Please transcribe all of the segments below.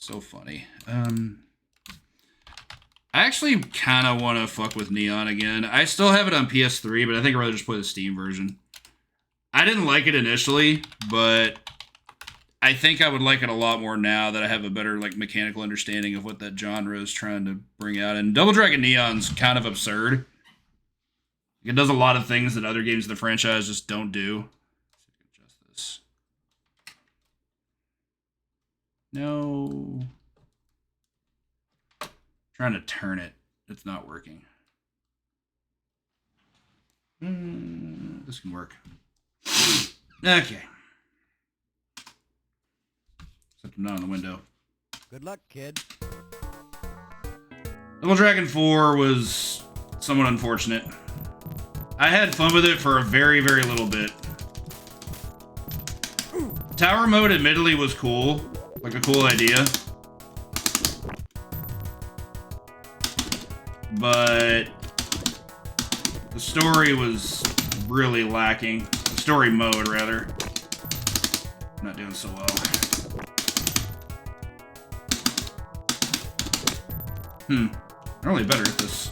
So funny. I actually kind of want to fuck with Neon again. I still have it on PS3, but I think I'd rather just play the Steam version. I didn't like it initially, but I think I would like it a lot more now that I have a better like mechanical understanding of what that genre is trying to bring out. And Double Dragon Neon's kind of absurd. It does a lot of things that other games in the franchise just don't do. Let's see if I can adjust this. No. Trying to turn it. It's not working. This can work. Okay. Except I'm not on the window. Good luck, kid. Double Dragon 4 was somewhat unfortunate. I had fun with it for a very, very little bit. Tower mode admittedly was cool. Like a cool idea. But the story was really lacking. The story mode, rather. I'm not doing so well. I'm only better at this.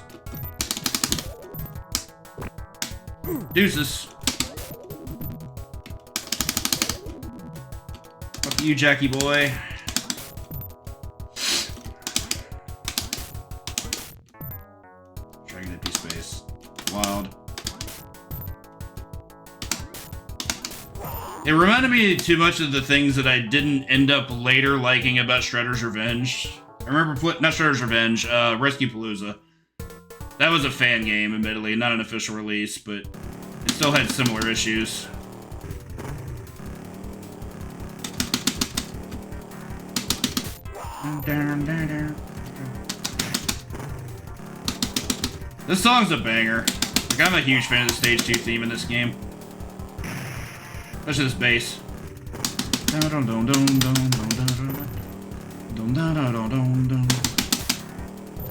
Deuces. Fuck you, Jackie boy. Dragon empty space. Wild. It reminded me too much of the things that I didn't end up later liking about Shredder's Revenge. I remember, not Shredder's Revenge, Rescue Palooza. That was a fan game, admittedly, not an official release, but it still had similar issues. This song's a banger. Like, I'm a huge fan of the Stage 2 theme in this game. Especially this bass.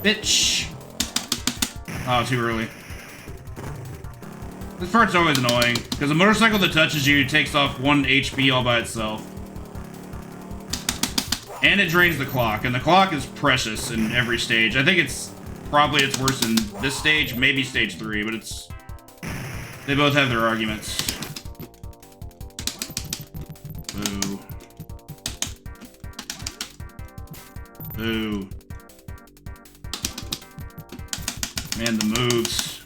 Bitch! Oh, too early. This part's always annoying, because a motorcycle that touches you takes off 1 HP all by itself. And it drains the clock, and the clock is precious in every stage. I think it's worse in this stage, maybe stage 3, but it's... They both have their arguments. Boo. Boo. Man, the moves.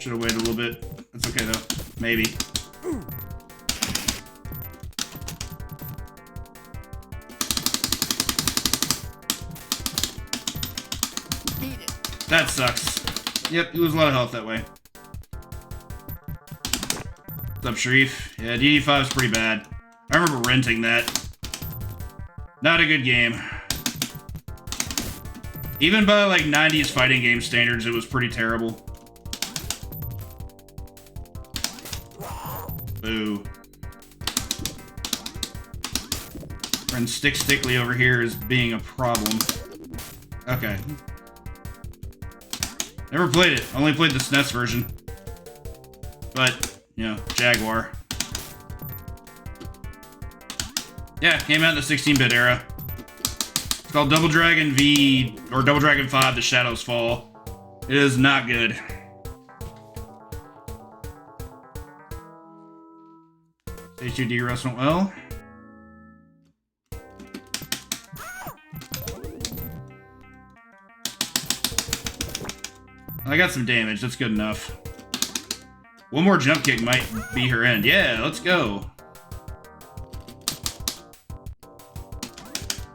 Should have waited a little bit. That's okay though. Maybe. That sucks. Yep, you lose a lot of health that way. What's up, Sharif? Yeah, DD5 is pretty bad. I remember renting that. Not a good game. Even by like 90s fighting game standards, it was pretty terrible. Boo. Friend Stickly over here is being a problem. Okay. Never played it. Only played the SNES version. But, you know, Jaguar. Yeah, came out in the 16-bit era. It's called Double Dragon V, or Double Dragon 5, The Shadows Fall. It is not good. Stage 2 D-Rust went well. I got some damage, that's good enough. One more jump kick might be her end. Yeah, let's go.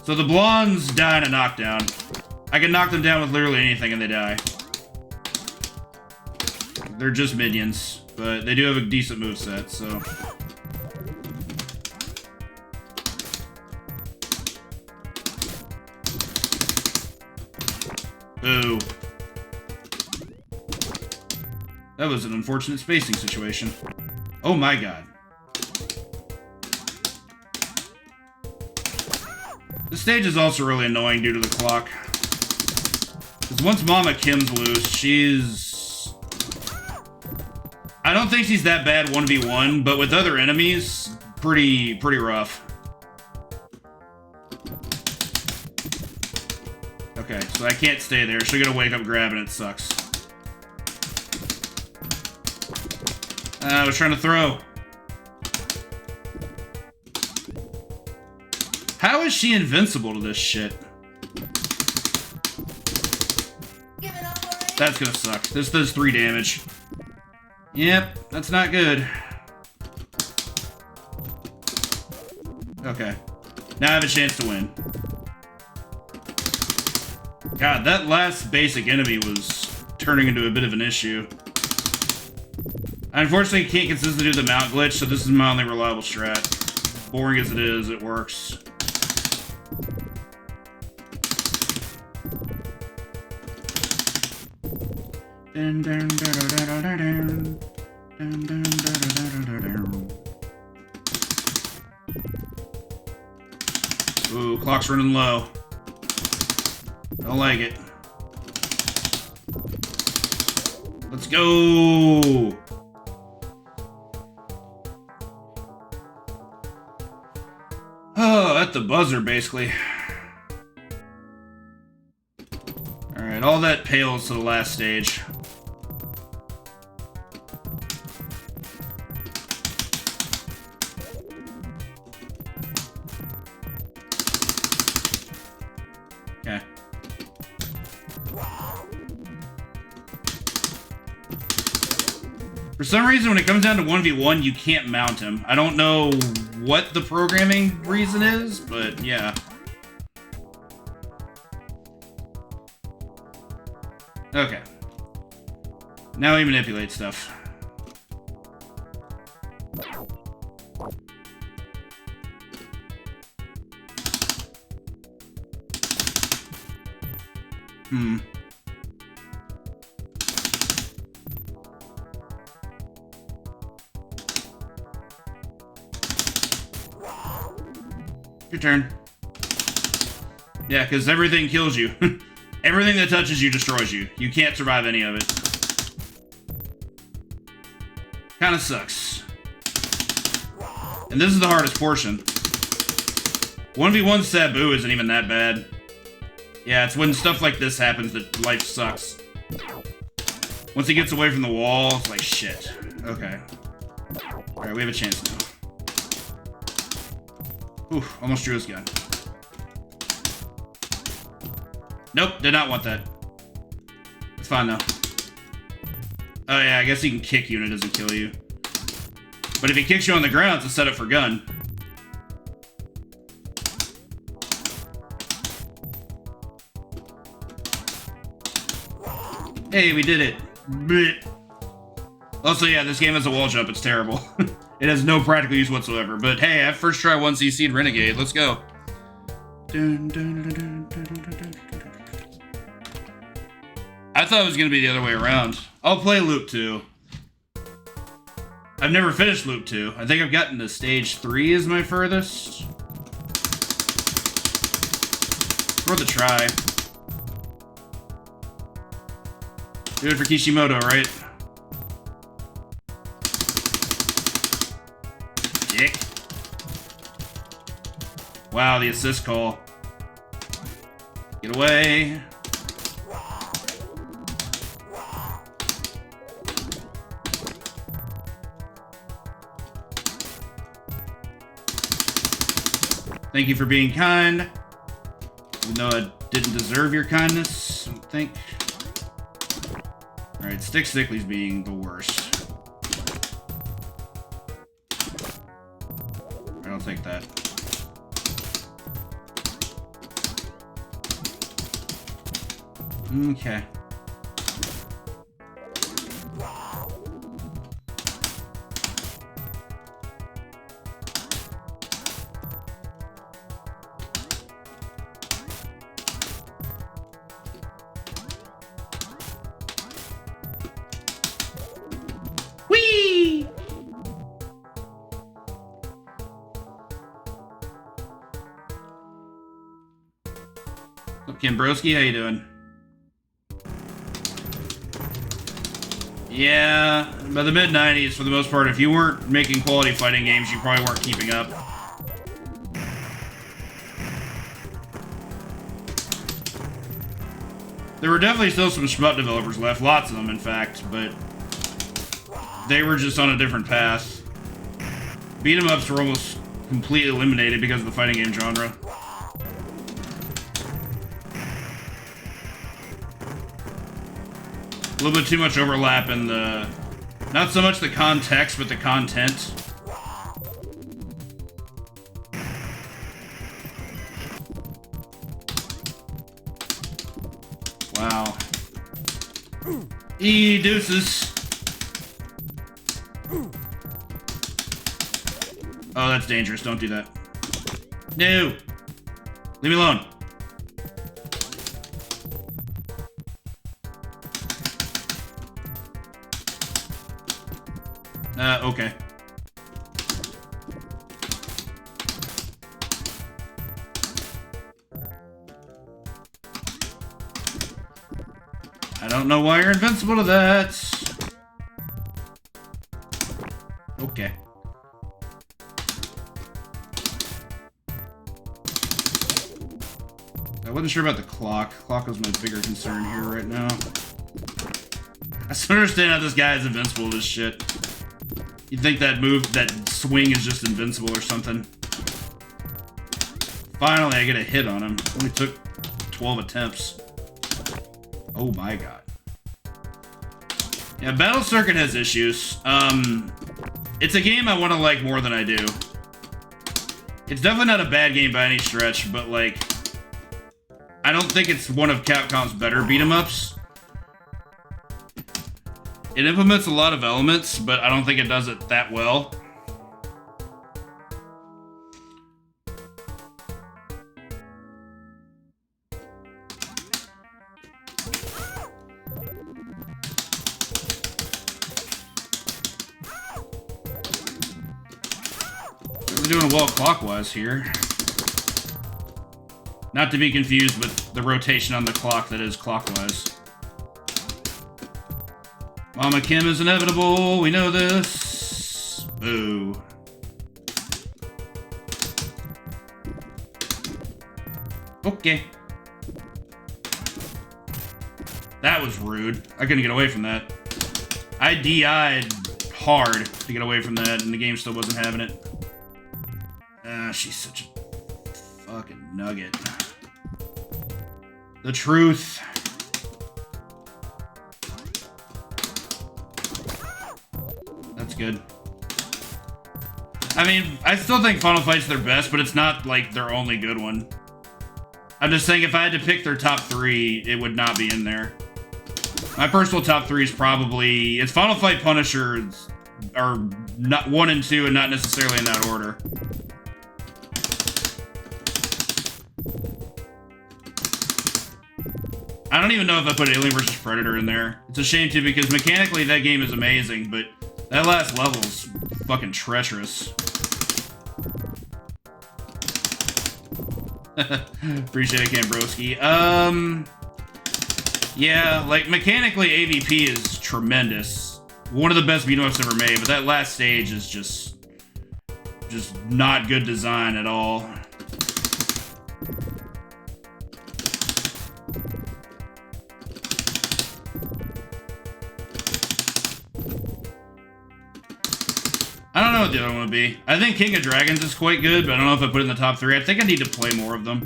So the blondes die in a knockdown. I can knock them down with literally anything and they die. They're just minions, but they do have a decent moveset, so... Ooh. That was an unfortunate spacing situation. Oh my god. This stage is also really annoying due to the clock. Because once Mama Kim's loose, she's... I I don't think she's that bad 1v1, but with other enemies, pretty rough. Okay, so I can't stay there. She's gonna wake up grab and it sucks. I was trying to throw. How is she invincible to this shit? That's gonna suck. This does 3 damage. Yep, that's not good. Okay. Now I have a chance to win. God, that last basic enemy was turning into a bit of an issue. I unfortunately can't consistently do the mount glitch, so this is my only reliable strat. Boring as it is, it works. Ooh, clock's running low. Don't like it. Let's go! Oh, at the buzzer, basically. Alright, all that pales to the last stage. Okay. For some reason, when it comes down to 1v1, you can't mount him. I don't know what the programming reason is, but yeah. Okay. Now we manipulate stuff. Your turn. Yeah, because everything kills you. Everything that touches you destroys you. You can't survive any of it. Kinda sucks. And this is the hardest portion. 1v1 Sabu isn't even that bad. Yeah, it's when stuff like this happens that life sucks. Once he gets away from the wall, it's like shit. Okay. Alright, we have a chance now. Ooh, almost drew his gun. Nope, did not want that. It's fine though. Oh yeah, I guess he can kick you and it doesn't kill you. But if he kicks you on the ground, it's a setup for gun. Hey, we did it. Blech. Also, yeah, this game has a wall jump. It's terrible. It has no practical use whatsoever. But hey, I first try 1cc Renegade. Let's go. I thought it was going to be the other way around. I'll play Loop 2. I've never finished Loop 2. I think I've gotten to stage 3 is my furthest. Worth a try. Do it for Kishimoto, right? Dick. Wow, the assist call. Get away. Thank you for being kind. Even though I didn't deserve your kindness, I don't think. Alright, Stick Stickly's being the worst. I don't think that. Okay. Whee! What's up, Kim Broski? How you doing? Yeah, by the mid-90s, for the most part, if you weren't making quality fighting games, you probably weren't keeping up. There were definitely still some shmup developers left, lots of them, in fact, but they were just on a different path. Beat-em-ups were almost completely eliminated because of the fighting game genre. A little bit too much overlap in the... Not so much the context, but the content. Wow. Deuces. Oh, that's dangerous. Don't do that. No! Leave me alone. Okay. I don't know why you're invincible to that. Okay. I wasn't sure about the clock. Clock was my bigger concern here right now. I still understand how this guy is invincible to this shit. You'd think that move, that swing is just invincible or something. Finally, I get a hit on him. Only took 12 attempts. Oh my god. Yeah, Battle Circuit has issues. It's a game I want to like more than I do. It's definitely not a bad game by any stretch, but like, I don't think it's one of Capcom's better beat-em-ups. It implements a lot of elements, but I don't think it does it that well. We're doing well clockwise here. Not to be confused with the rotation on the clock that is clockwise. Mama Kim is inevitable, we know this. Boo. Okay. That was rude. I couldn't get away from that. I DI'd hard to get away from that, and the game still wasn't having it. Ah, she's such a fucking nugget. The truth. That's good. I mean, I still think Final Fight's their best, but it's not, like, their only good one. I'm just saying, if I had to pick their top three, it would not be in there. My personal top three is probably... It's Final Fight, Punisher, are not 1 and 2, and not necessarily in that order. I don't even know if I put Alien vs. Predator in there. It's a shame, too, because mechanically that game is amazing, but that last level's fucking treacherous. Appreciate it, Cambrowski. Yeah, like, mechanically, AVP is tremendous. One of the best beat-em-ups ever made, but that last stage is just not good design at all. I don't know what the other one would be. I think King of Dragons is quite good, but I don't know if I put it in the top 3. I think I need to play more of them.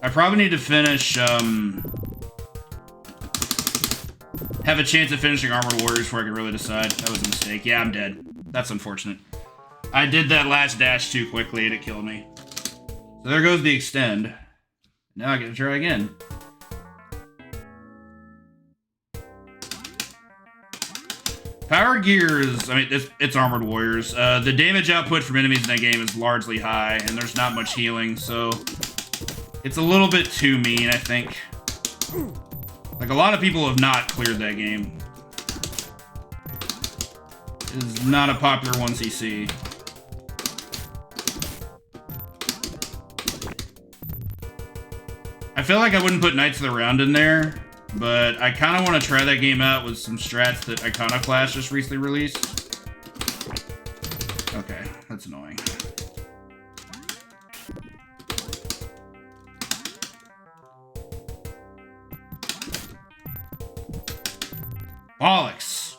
I probably need to finish, have a chance of finishing Armored Warriors before I can really decide. That was a mistake. Yeah, I'm dead. That's unfortunate. I did that last dash too quickly and it killed me. So there goes the extend. Now I get to try again. Power Gears, I mean, it's Armored Warriors. The damage output from enemies in that game is largely high, and there's not much healing, so it's a little bit too mean, I think. Like, a lot of people have not cleared that game. It is not a popular 1cc. I feel like I wouldn't put Knights of the Round in there, but I kind of want to try that game out with some strats that Iconoclast just recently released. Okay, that's annoying. Bollocks.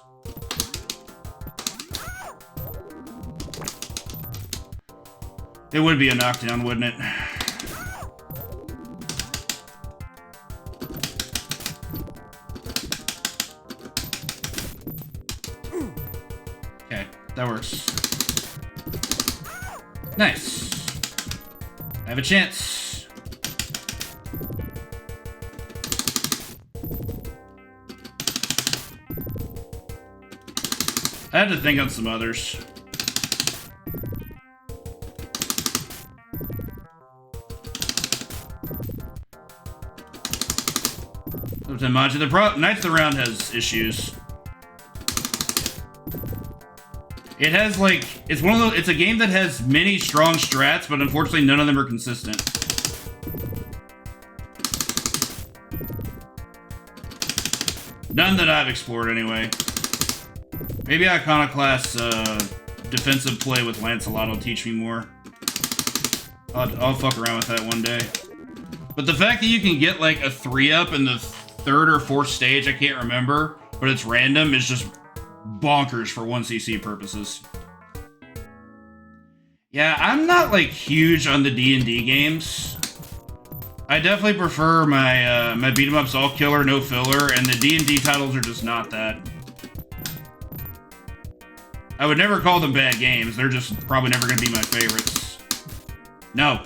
It would be a knockdown, wouldn't it? Okay, that works. Nice. I have a chance. I had to think on some others. Sometimes the Knights of the Round has issues. It has like it's one of those. It's a game that has many strong strats, but unfortunately none of them are consistent. None that I've explored anyway. Maybe Iconoclast's defensive play with Lancelot will teach me more. I'll fuck around with that one day. But the fact that you can get like a 3-up in the 3rd or 4th stage, I can't remember, but it's random, is just bonkers for 1cc purposes. Yeah, I'm not like huge on the D&D games. I definitely prefer my my beat 'em ups all killer, no filler, and the D&D titles are just not that. I would never call them bad games. They're just probably never going to be my favorites. No.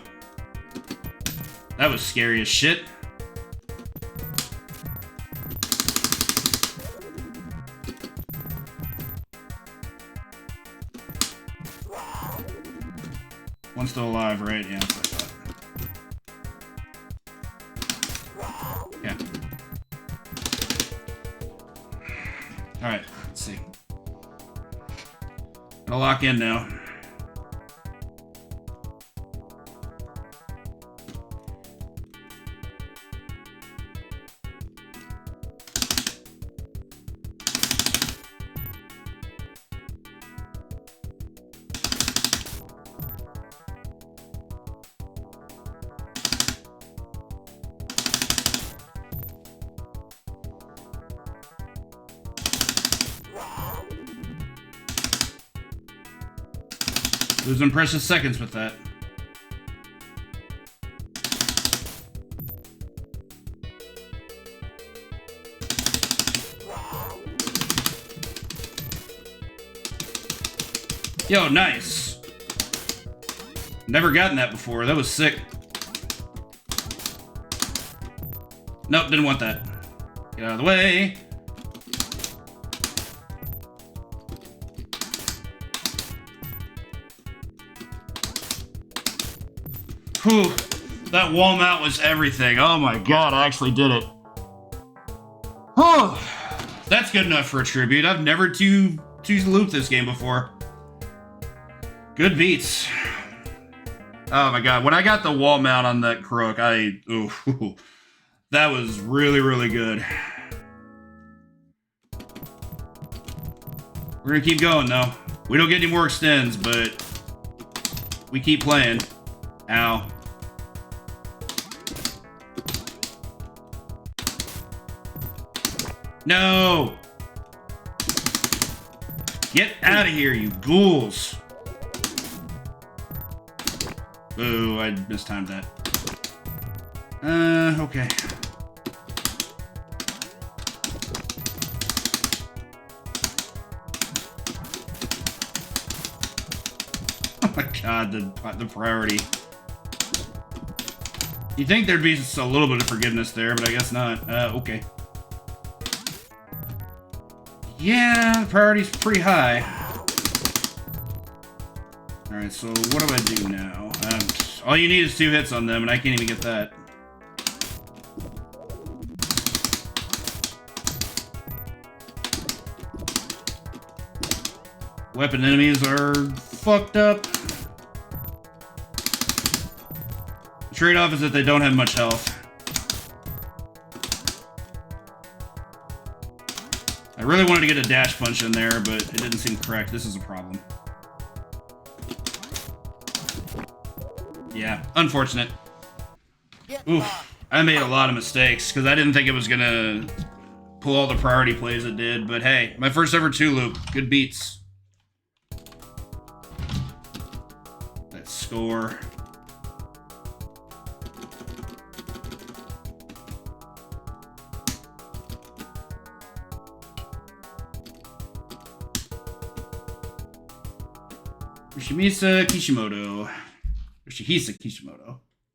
That was scary as shit. One's still alive, right? Yeah, that's what I thought. Yeah. Alright, let's see. Gotta lock in now. Losing precious seconds with that. Yo, nice. Never gotten that before. That was sick. Nope, didn't want that. Get out of the way. Whew, that wall mount was everything. Oh my god, I actually did it. Oh, that's good enough for a tribute. I've never looped this game before. Good beats. Oh my god, when I got the wall mount on that crook, ooh, that was really, really good. We're gonna keep going though. We don't get any more extends, but we keep playing. Ow. No! Get out of here, you ghouls! Ooh, I mistimed that. Okay. Oh my god, the priority. You'd think there'd be just a little bit of forgiveness there, but I guess not. Okay. Yeah, the priority's pretty high. Alright, so what do I do now? All you need is 2 hits on them, and I can't even get that. Weapon enemies are fucked up. The trade-off is that they don't have much health. really wanted to get a dash punch in there, but it didn't seem correct. This is a problem. Yeah, unfortunate. Oof. I made a lot of mistakes because I didn't think it was going to pull all the priority plays it did. But hey, my first ever 2-loop. Good beats. Let's score. Yoshihisa Kishimoto.